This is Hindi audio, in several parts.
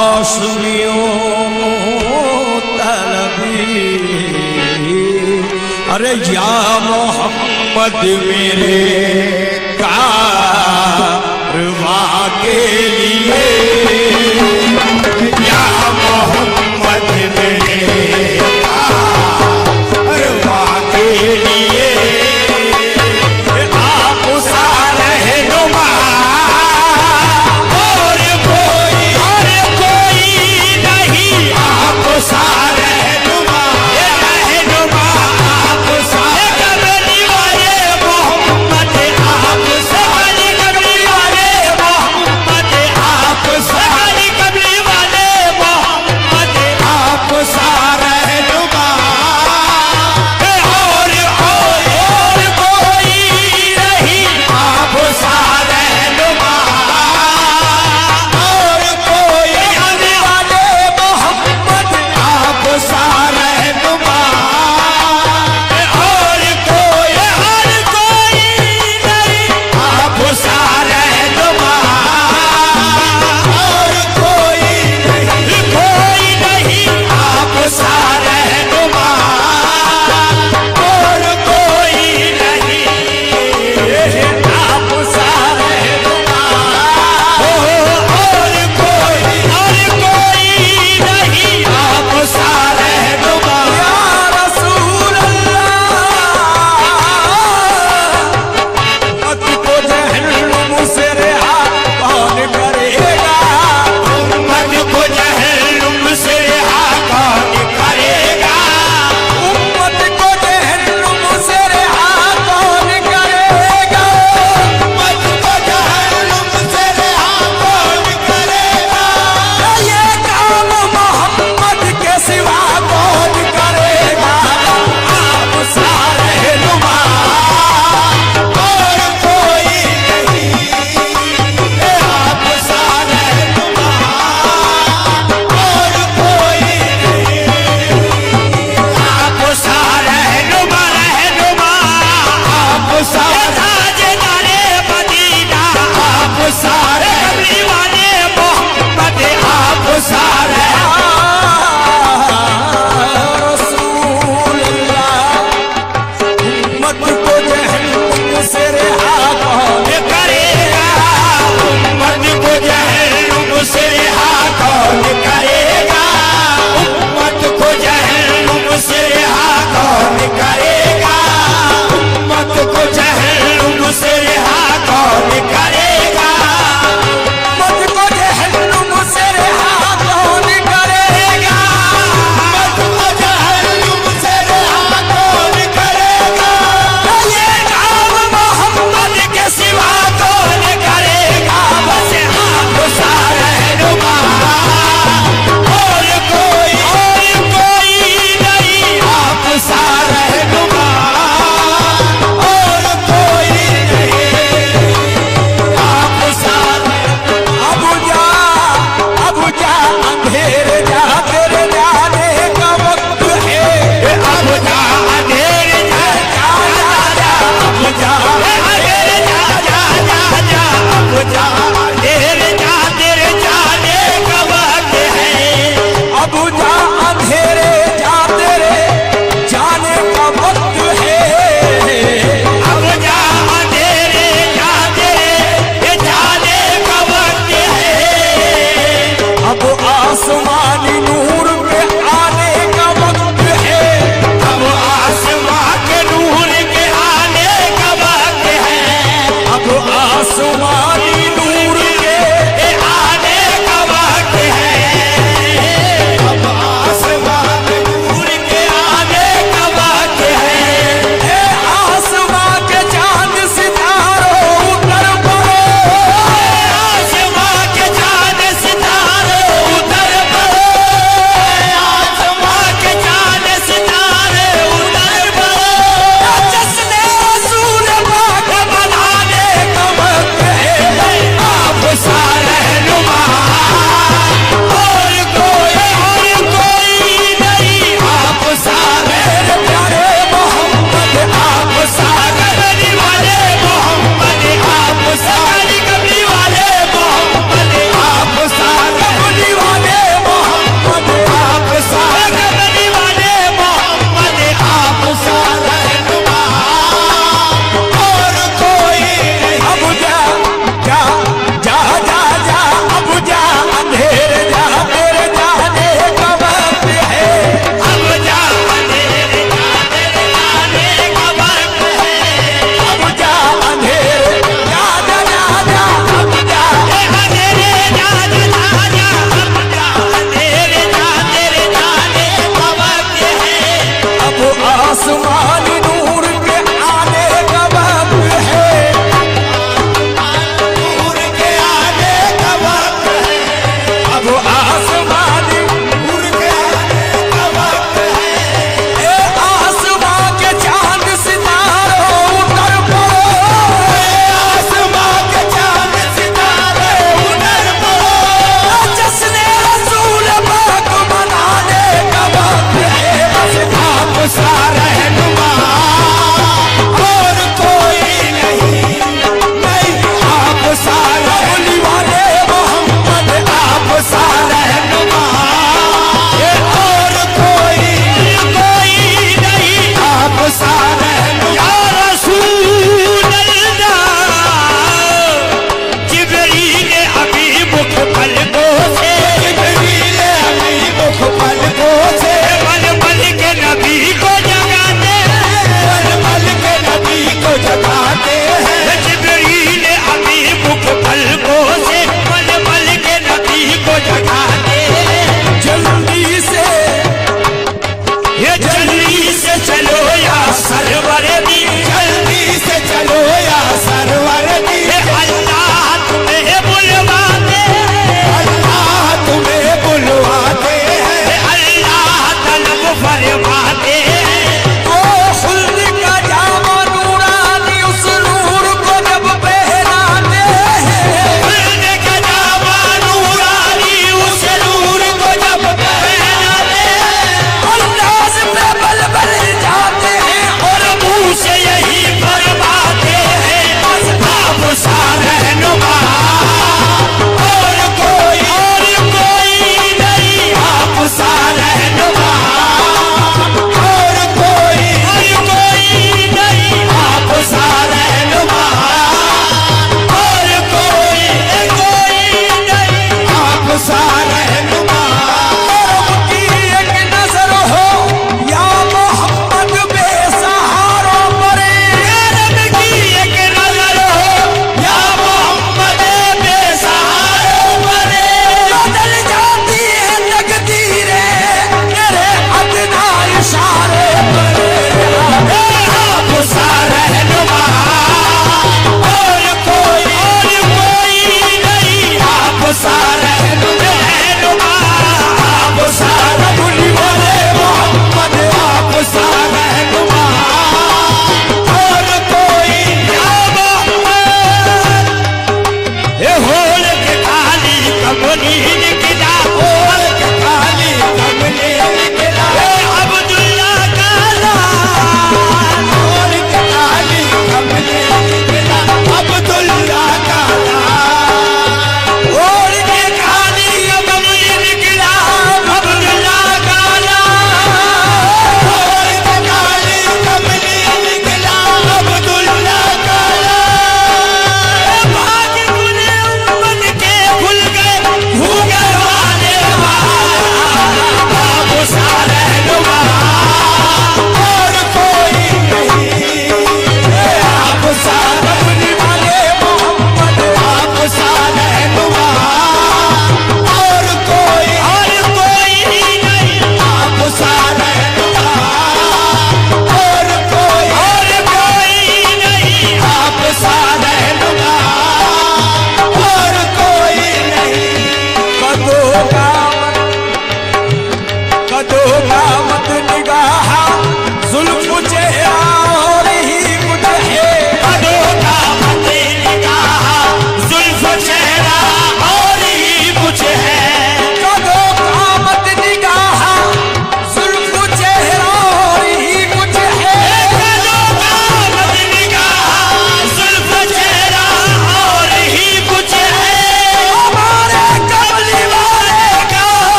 मौसमियों तलबी। अरे या मोहम्मद मेरे कारवा के लिए, या मोहम्मद मेरे कारवा के लिए, आप सारे नुमा और कोई नहीं, आप सारे नुमा आप सारे कमली वाले मोहम्मद, आप सारे कमली वाले मोहम्मद, आप सारे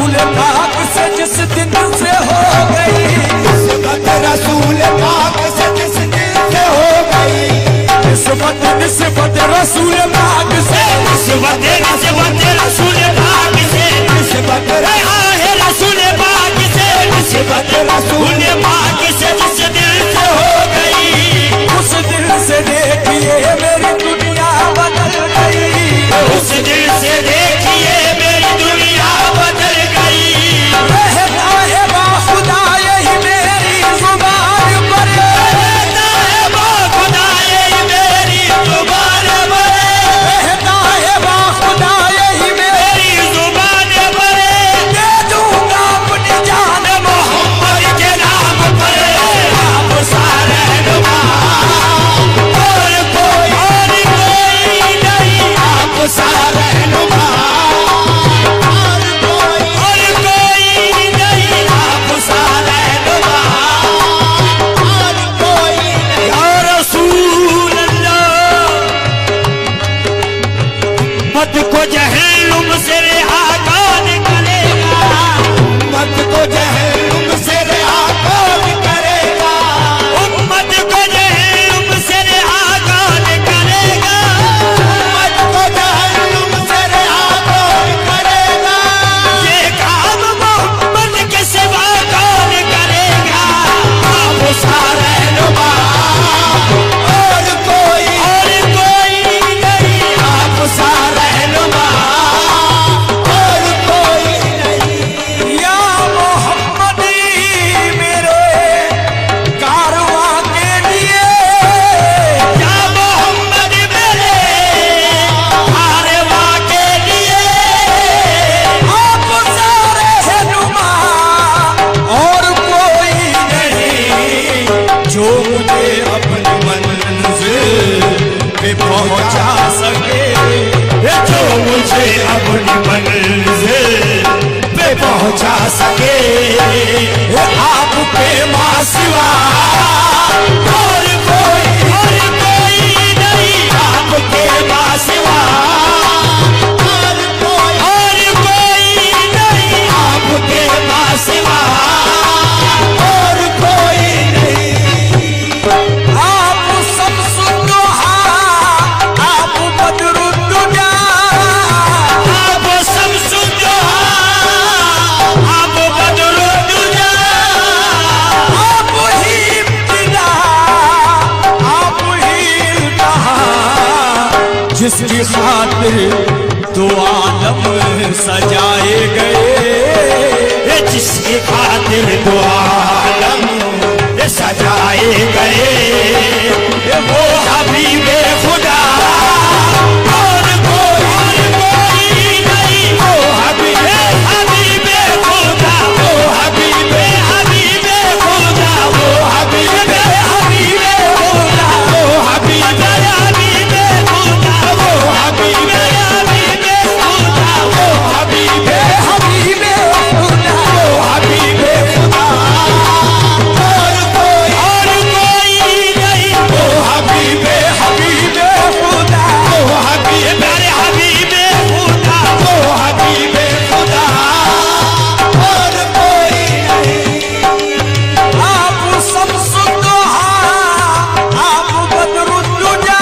रसूल पाक से जिस दिन से हो गई, निस्बत रसूल पाक से जिस दिन से हो गई, निस्बत रसूल पाक से, निस्बत रसूल पाक से, निस्बत रसूल पाक से, निस्बत रसूल पाक से जिस दिल से हो गई, उस दिल से देखिए मेरी दुनिया बदल गई, उस दिल से देखिए मेरी दुनिया बदल गई। रहता है बाखुदा यही मेरी जुबान पर, रहता है बाखुदा यही मेरी जुबान पर, रहता है बाखुदा यही मेरी जुबान पर। दे दूंगा अपनी जान मोहम्मद के नाम पर, आप सारे रहनुमा और कोई नहीं, आप सारे रहनुमा और कोई नहीं, आप सारे रहनुमा और कोई नहीं। या रसूल अल्लाह, उम्मत को जहन्नुम से रिहा कौन करेगा, उम्मत को जहन्नुम से रिहा कौन करेगा, उम्मत को जहन्नुम से रिहा कौन करेगा, उम्मत को जहन्नुम से रिहा कौन करेगा। ये काम मोहम्मद के सिवा कौन करेगा, आप सारे रहनुमा और कोई नहीं, आप सारे रहनुमा और कोई नहीं। या मोहम्मद मेरे कारवां के लिए, या मोहम्मद मेरे कारवां के लिए, आप सारे रहनुमा और कोई नहीं, जो मुझे अपनी मंजिल पे पहुंचा सके, जो मुझे अपनी मंजिल पे पहुंचा सके, आपके मां सिवा और कोई नहीं, आपके मां सिवा और कोई नहीं, आपके मां सिवा और कोई नहीं। आप शम्सुद्दोहा, आप बदरुद्दुजा, आप शम्सुद्दोहा, आप बदरुद्दुजा, आप ही इब्तिदा, आप ही इंतहा, जिसकी खातिर दो आलम सजाए गए, जिसकी खातिर दो आलम सजाए गए, वो हबीबे खुदा और कोई नहीं, वो हबीबे खुदा, वो हबीबे खुदा, वो हबीबे खुदा, वो हबीबे खुदा, वो हबीबे खुदा, वो हबीबे खुदा, वो हबीबे खुदा और कोई नहीं, वो हबीबे खुदा, वो हबीबे खुदा, वो हबीबे खुदा और कोई नहीं। आप शम्सुद्दोहा, आप बदरुद्दुजा,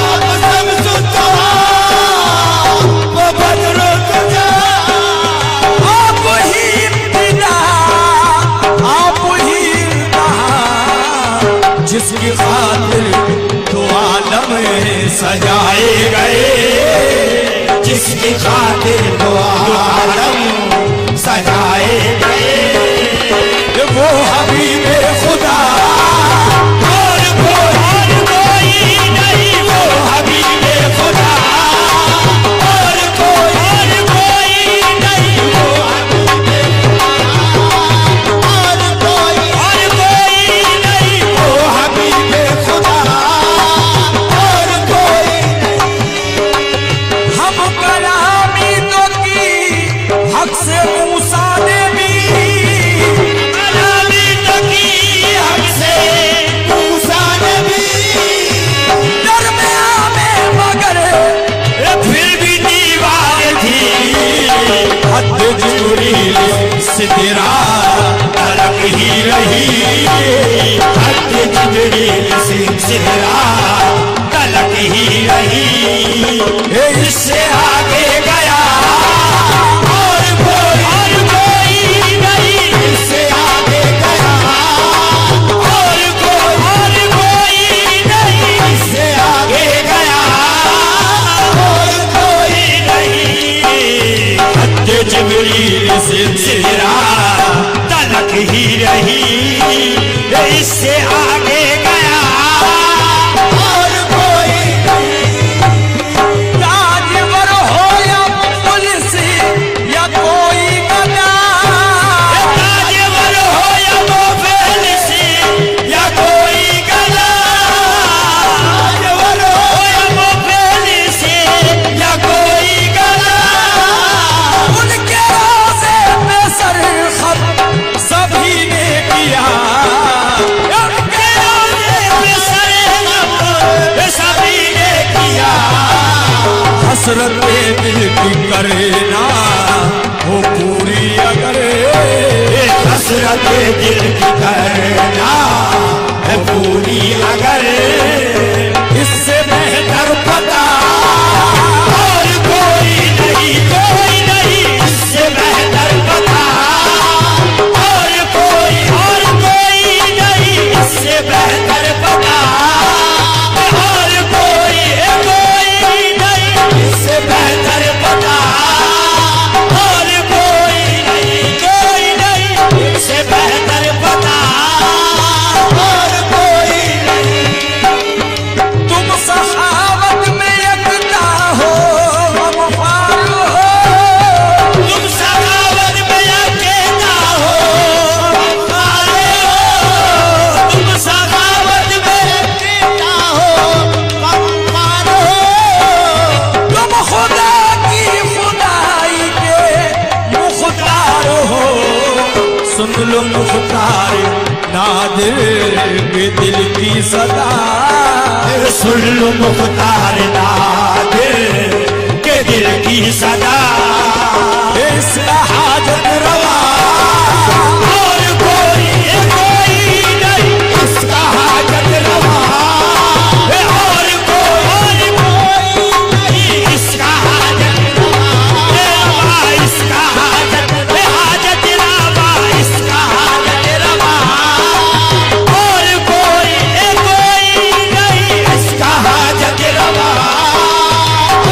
आप शम्सुद्दोहा, वो बदरुद्दुजा, आप ही इब्तिदा, आप ही इंतहा, जिसकी खातिर दो आलम सजाए गए, जिसकी खातिर दो आलम सजाए गए, वो हबीबे खुदा और कोई नहीं, वो हबीबे खुदा और कोई नहीं, वो हबीबे और कोई नहीं, वो हबीबे खुदा और कोई नहीं। हम कलामी तो की जिब्रील से तेरा तलक ही रही, खत जिब्रील से तेरा तलक ही रही। इससे आगे गया और कोई नहीं, इससे आगे गया और कोई नहीं, इससे आगे गया और कोई नहीं। खत जिब्रील से तेरा तलक ही रही, इससे आगे गया और कोई नहीं। ताजवर हो या पुलिस या कोई गदा, ताजवर हो या पुलिस या कोई गदा, ताजवर हो या पुलिस या कोई गदा, उनके रोज़े में सरखम सभी ने किया, उनके रोज़े में सरखम सभी ने किया। हसरत दिल की करे ना वो पूरी, अगर हसरत दिल की करना है पूरी, अगर इससे बेहतर पता और कोई नहीं, कोई नहीं, इससे बेहतर पता और कोई नहीं, इससे बेहतर पता और कोई नहीं, इससे बेहतर पता और कोई नहीं, इससे बेहतर पता और कोई नहीं। तुम सखावत में यकता हो, हम फारू हो, तुम सखावत में यकता हो, हम फारू हो, तुम सखावत में यकता हो, हम फारू हो, तुम खुदा की खुदाई के मुख्तार हो। सुन लो मुख्तार नादिर के दिल की सदा, सुन लो मुख्तार नादिर के दिल की सदा, इसका हाजत रवा और कोई नहीं, इसका हाजत रवा और कोई नहीं, इसका हाजत रवा, इसका हाजत रवा, इसका हाजत रवा और कोई नहीं, इसका हाजत रवा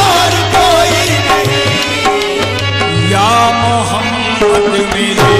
और कोई नहीं। या मोहम्मद मेरे